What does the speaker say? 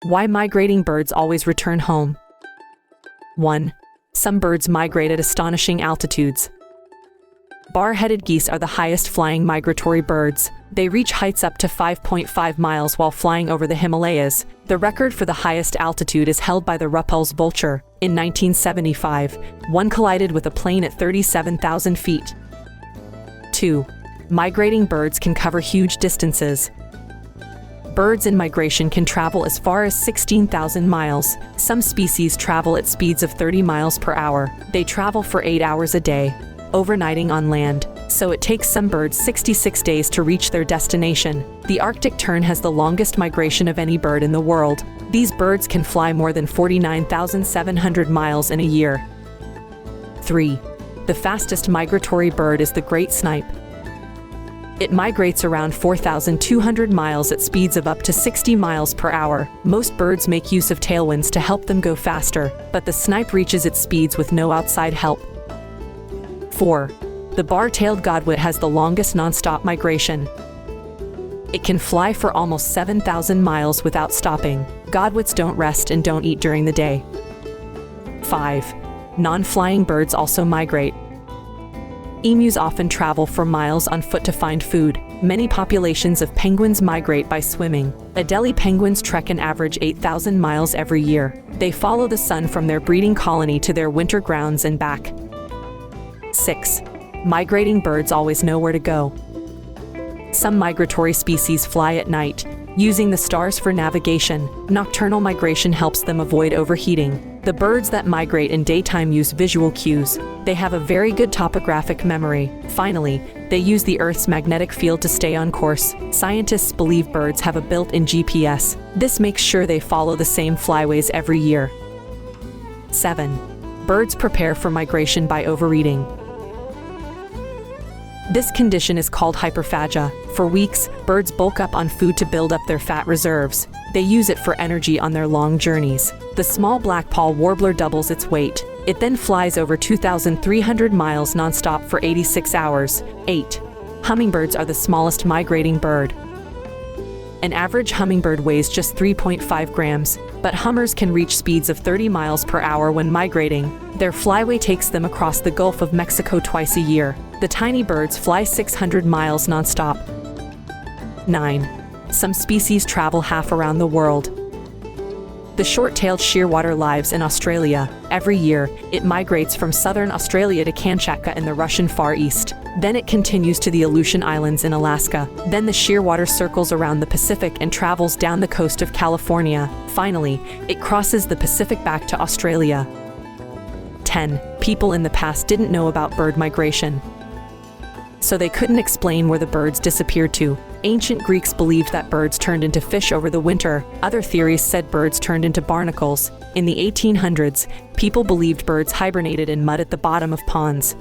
Why migrating birds always return home. 1. Some birds migrate at astonishing altitudes. Bar-headed geese are the highest flying migratory birds. They reach heights up to 5.5 miles while flying over the Himalayas. The record for the highest altitude is held by the Ruppel's vulture. In 1975, one collided with a plane at 37,000 feet. 2. Migrating birds can cover huge distances. Birds in migration can travel as far as 16,000 miles. Some species travel at speeds of 30 miles per hour. They travel for 8 hours a day, overnighting on land, so it takes some birds 66 days to reach their destination. The Arctic tern has the longest migration of any bird in the world. These birds can fly more than 49,700 miles in a year. 3. The fastest migratory bird is the great snipe. It migrates around 4,200 miles at speeds of up to 60 miles per hour. Most birds make use of tailwinds to help them go faster, but the snipe reaches its speeds with no outside help. 4. The bar-tailed godwit has the longest non-stop migration. It can fly for almost 7,000 miles without stopping. Godwits don't rest and don't eat during the day. 5. Non-flying birds also migrate. Emus often travel for miles on foot to find food. Many populations of penguins migrate by swimming. Adelie penguins trek an average 8,000 miles every year. They follow the sun from their breeding colony to their winter grounds and back. 6. Migrating birds always know where to go. Some migratory species fly at night, using the stars for navigation. Nocturnal migration helps them avoid overheating. The birds that migrate in daytime use visual cues. They have a very good topographic memory. Finally, they use the Earth's magnetic field to stay on course. Scientists believe birds have a built-in GPS. This makes sure they follow the same flyways every year. 7. Birds prepare for migration by overeating. This condition is called hyperphagia. For weeks, birds bulk up on food to build up their fat reserves. They use it for energy on their long journeys. The small blackpoll warbler doubles its weight. It then flies over 2,300 miles nonstop for 86 hours. 8. Hummingbirds are the smallest migrating bird. An average hummingbird weighs just 3.5 grams, but hummers can reach speeds of 30 miles per hour when migrating. Their flyway takes them across the Gulf of Mexico twice a year. The tiny birds fly 600 miles nonstop. 9. Some species travel half around the world. The short-tailed shearwater lives in Australia. Every year, it migrates from southern Australia to Kamchatka in the Russian Far East. Then it continues to the Aleutian Islands in Alaska. Then the shearwater circles around the Pacific and travels down the coast of California. Finally, it crosses the Pacific back to Australia. 10. People in the past didn't know about bird migration, so they couldn't explain where the birds disappeared to. Ancient Greeks believed that birds turned into fish over the winter. Other theories said birds turned into barnacles. In the 1800s, people believed birds hibernated in mud at the bottom of ponds.